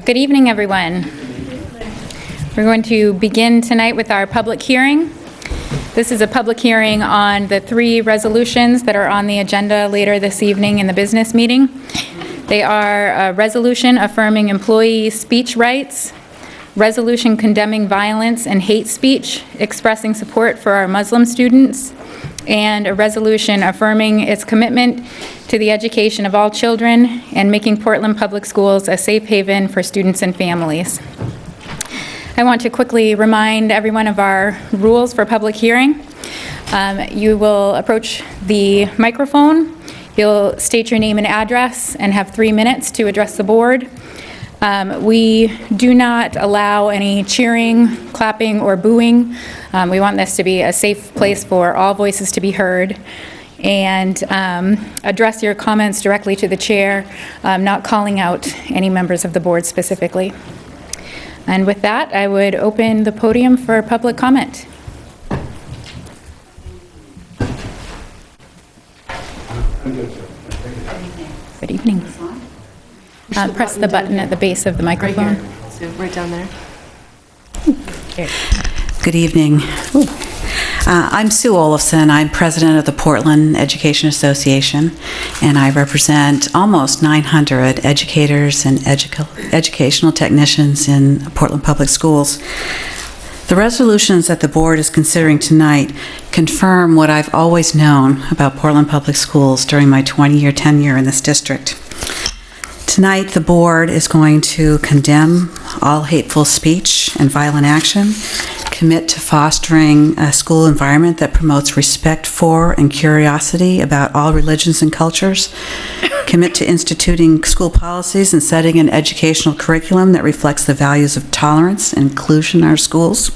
Good evening, everyone. We're going to begin tonight with our public hearing. This is a public hearing on the 3 resolutions that are on the agenda later this evening in the business meeting. They are a resolution affirming employee speech rights, resolution condemning violence and hate speech, expressing support for our Muslim students, and a resolution affirming its commitment to the education of all children and making Portland Public Schools a safe haven for students and families. I want to quickly remind everyone of our rules for public hearing. You will approach the microphone, you'll state your name and address, and have 3 minutes to address the board. We do not allow any cheering, clapping, or booing. We want this to be a safe place for all voices to be heard. And address your comments directly to the chair, not calling out any members of the board specifically. And with that, I would open the podium for public comment. Good evening. Press the button at the base of the microphone. Right here. So right down there. Good evening. I'm Sue Olafson. I'm president of the Portland Education Association, and I represent almost 900 educators and educational technicians in Portland Public Schools. The resolutions that the board is considering tonight confirm what I've always known about Portland Public Schools during my 20-year tenure in this district. Tonight, the board is going to condemn all hateful speech and violent action, commit to fostering a school environment that promotes respect for and curiosity about all religions and cultures, commit to instituting school policies and setting an educational curriculum that reflects the values of tolerance and inclusion in our schools,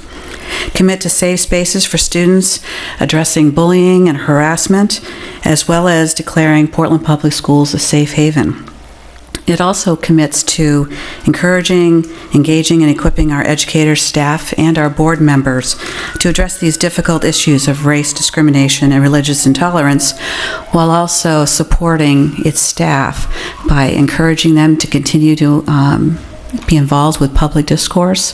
commit to safe spaces for students, addressing bullying and harassment, as well as declaring Portland Public Schools a safe haven. It also commits to encouraging, engaging, and equipping our educators, staff, and our board members to address these difficult issues of race discrimination and religious intolerance, while also supporting its staff by encouraging them to continue to be involved with public discourse,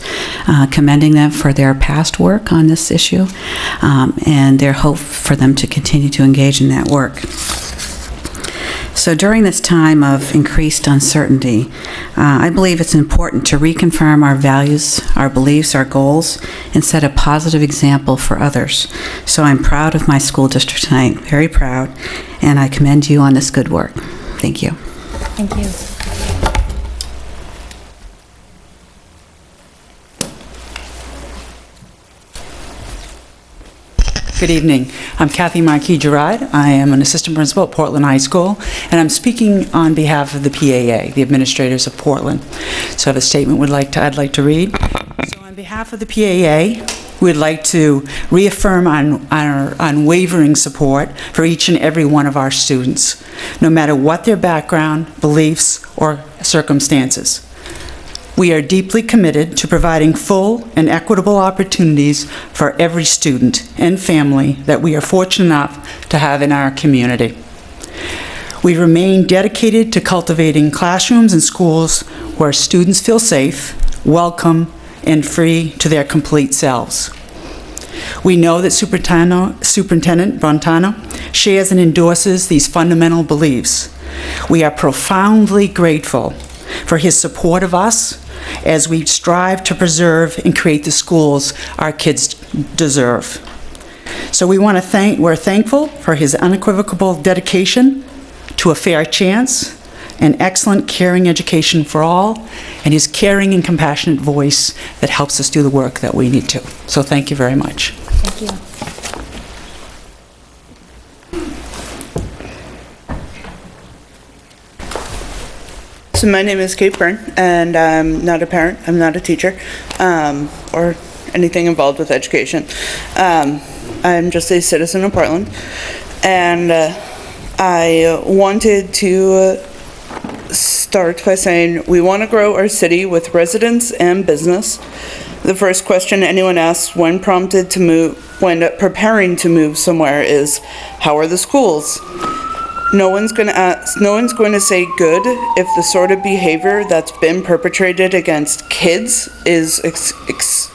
commending them for their past work on this issue, and their hope for them to continue to engage in that work. So during this time of increased uncertainty, I believe it's important to reconfirm our values, our beliefs, our goals, and set a positive example for others. So I'm proud of my school district tonight, very proud, and I commend you on this good work. Thank you. Thank you. Good evening. I'm Kathy Marquis-Gerard. I am an assistant principal at Portland High School, and I'm speaking on behalf of the PAA, the administrators of Portland. So I have a statement I'd like to read. So on behalf of the PAA, we'd like to reaffirm our unwavering support for each and every one of our students, no matter what their background, beliefs, or circumstances. We are deeply committed to providing full and equitable opportunities for every student and family that we are fortunate enough to have in our community. We remain dedicated to cultivating classrooms and schools where students feel safe, welcome, and free to their complete selves. We know that Superintendent Brentano shares and endorses these fundamental beliefs. We are profoundly grateful for his support of us as we strive to preserve and create the schools our kids deserve. So we're thankful for his unequivocal dedication to a fair chance, an excellent, caring education for all, and his caring and compassionate voice that helps us do the work that we need to. So thank you very much. Thank you. So my name is Kate Byrne, and I'm not a parent, I'm not a teacher, or anything involved with education. I'm just a citizen of Portland, and I wanted to start by saying we want to grow our city with residents and business. The first question anyone asks when preparing to move somewhere is, how are the schools? No one's going to say good if the sort of behavior that's been perpetrated against kids is excused.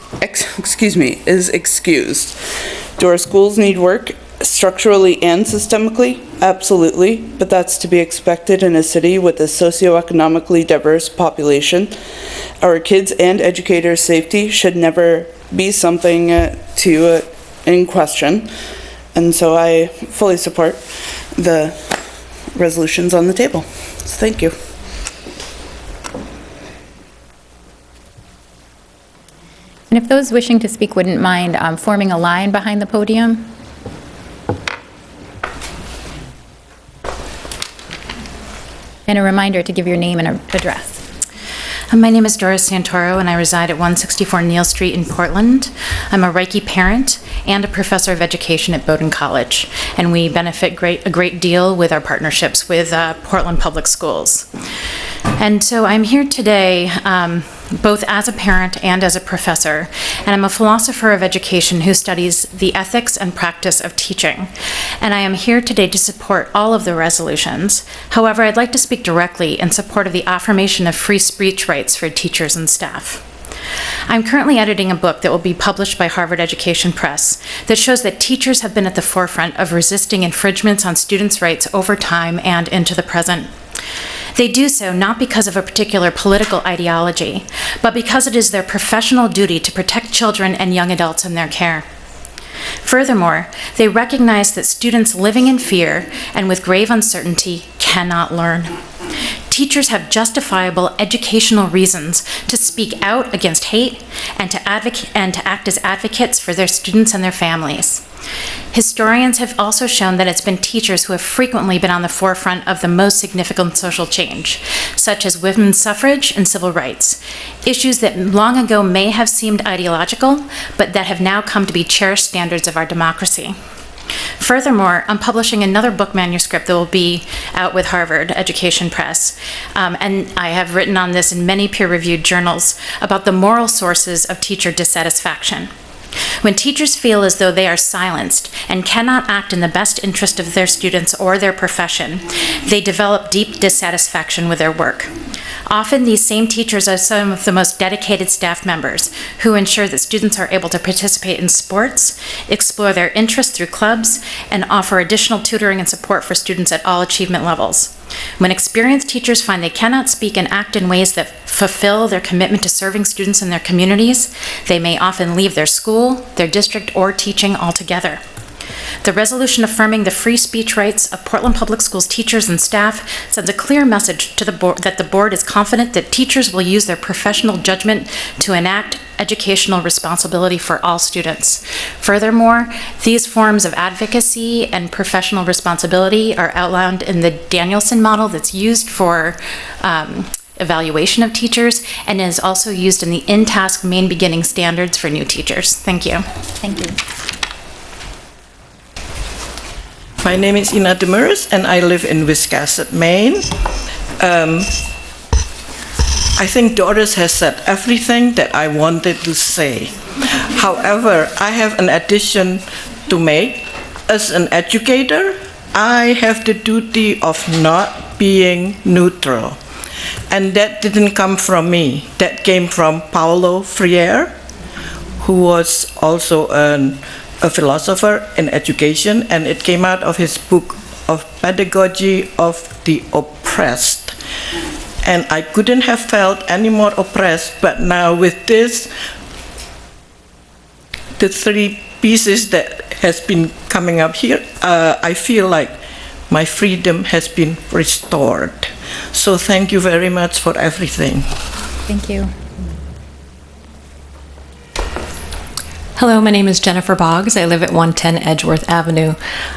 Do our schools need work structurally and systemically? Absolutely, but that's to be expected in a city with a socioeconomically diverse population. Our kids' and educators' safety should never be something in question, and so I fully support the resolutions on the table. So thank you. And if those wishing to speak wouldn't mind forming a line behind the podium. And a reminder to give your name and address. My name is Doris Santoro, and I reside at 164 Neal Street in Portland. I'm a Reiki parent and a professor of education at Bowdoin College, and we benefit a great deal with our partnerships with Portland Public Schools. And so I'm here today both as a parent and as a professor, and I'm a philosopher of education who studies the ethics and practice of teaching. And I am here today to support all of the resolutions. However, I'd like to speak directly in support of the affirmation of free speech rights for teachers and staff. I'm currently editing a book that will be published by Harvard Education Press that shows that teachers have been at the forefront of resisting infringements on students' rights over time and into the present. They do so not because of a particular political ideology, but because it is their professional duty to protect children and young adults in their care. Furthermore, they recognize that students living in fear and with grave uncertainty cannot learn. Teachers have justifiable educational reasons to speak out against hate and to act as advocates for their students and their families. Historians have also shown that it's been teachers who have frequently been on the forefront of the most significant social change, such as women's suffrage and civil rights, issues that long ago may have seemed ideological, but that have now come to be cherished standards of our democracy. Furthermore, I'm publishing another book manuscript that will be out with Harvard Education Press, and I have written on this in many peer-reviewed journals about the moral sources of teacher dissatisfaction. When teachers feel as though they are silenced and cannot act in the best interest of their students or their profession, they develop deep dissatisfaction with their work. Often, these same teachers are some of the most dedicated staff members who ensure that students are able to participate in sports, explore their interests through clubs, and offer additional tutoring and support for students at all achievement levels. When experienced teachers find they cannot speak and act in ways that fulfill their commitment to serving students in their communities, they may often leave their school, their district, or teaching altogether. The resolution affirming the free speech rights of Portland Public Schools teachers and staff sends a clear message to the board that the board is confident that teachers will use their professional judgment to enact educational responsibility for all students. Furthermore, these forms of advocacy and professional responsibility are outlined in the Danielson model that's used for evaluation of teachers and is also used in the in-task main beginning standards for new teachers. Thank you. Thank you. My name is Ina Demers, and I live in Wiscasset, Maine. I think Doris has said everything that I wanted to say. However, I have an addition to make. As an educator, I have the duty of not being neutral. And that didn't come from me. That came from Paulo Freire, who was also a philosopher in education, and it came out of his book of Pedagogy of the Oppressed. And I couldn't have felt any more oppressed, but now with this, the three pieces that has been coming up here, I feel like my freedom has been restored. So thank you very much for everything. Thank you. Hello, my name is Jennifer Boggs. I live at 110 Edgeworth Avenue.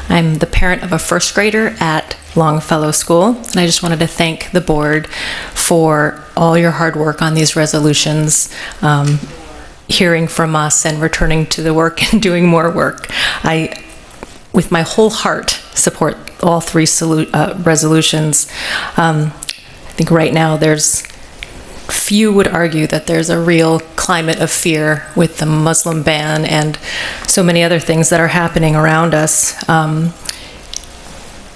I'm the parent of a first grader at Longfellow School, and I just wanted to thank the board for all your hard work on these resolutions, hearing from us and returning to the work and doing more work. I, with my whole heart, support all three resolutions. I think right now few would argue that there's a real climate of fear with the Muslim ban and so many other things that are happening around us.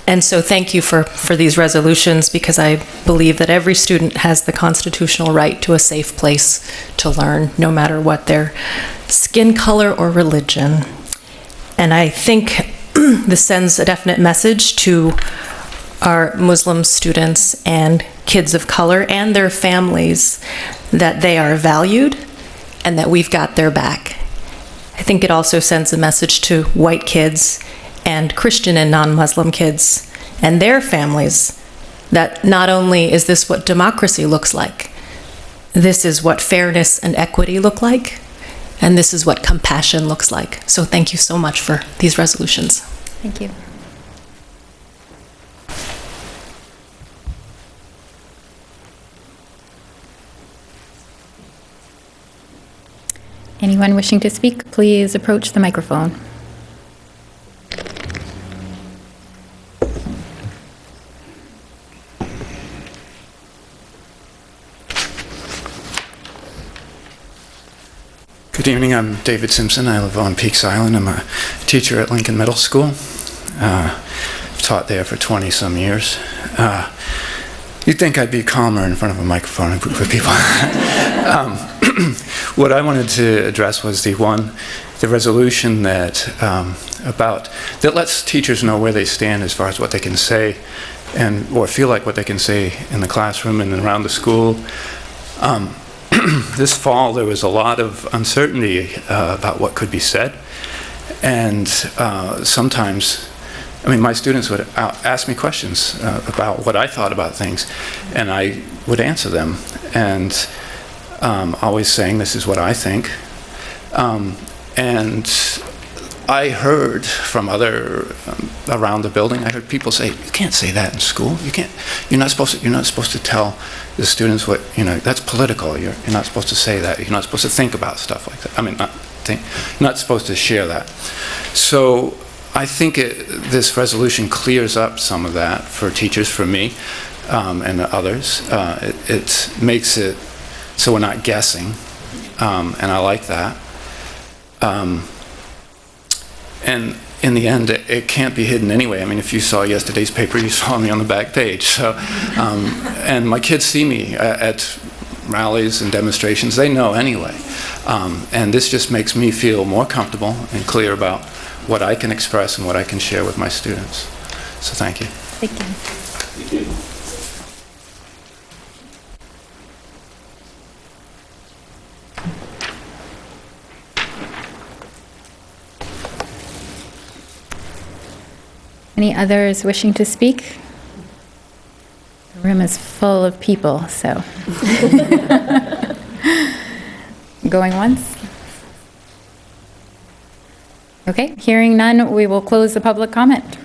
And so thank you for these resolutions, because I believe that every student has the constitutional right to a safe place to learn, no matter what their skin color or religion. And I think this sends a definite message to our Muslim students and kids of color and their families that they are valued and that we've got their back. I think it also sends a message to white kids and Christian and non-Muslim kids and their families that not only is this what democracy looks like, this is what fairness and equity look like, and this is what compassion looks like. So thank you so much for these resolutions. Thank you. Anyone wishing to speak, please approach the microphone. Good evening, I'm David Simpson. I live on Peaks Island. I'm a teacher at Lincoln Middle School. Taught there for 20-some years. You'd think I'd be calmer in front of a microphone and with people. What I wanted to address was the resolution that that lets teachers know where they stand as far as what they can say or feel like what they can say in the classroom and around the school. This fall, there was a lot of uncertainty about what could be said, and sometimes, my students would ask me questions about what I thought about things, and I would answer them, and always saying, this is what I think. And I heard from other around the building, I heard people say, you can't say that in school. You're not supposed to tell the students what, that's political. You're not supposed to say that. You're not supposed to think about stuff like that. You're not supposed to share that. So I think this resolution clears up some of that for teachers, for me, and others. It makes it so we're not guessing, and I like that. And in the end, it can't be hidden anyway. If you saw yesterday's paper, you saw me on the back page. So, and my kids see me at rallies and demonstrations. They know anyway. And this just makes me feel more comfortable and clear about what I can express and what I can share with my students. So thank you. Thank you. Thank you. Any others wishing to speak? The room is full of people, so. Going once? Okay, hearing none, we will close the public comment.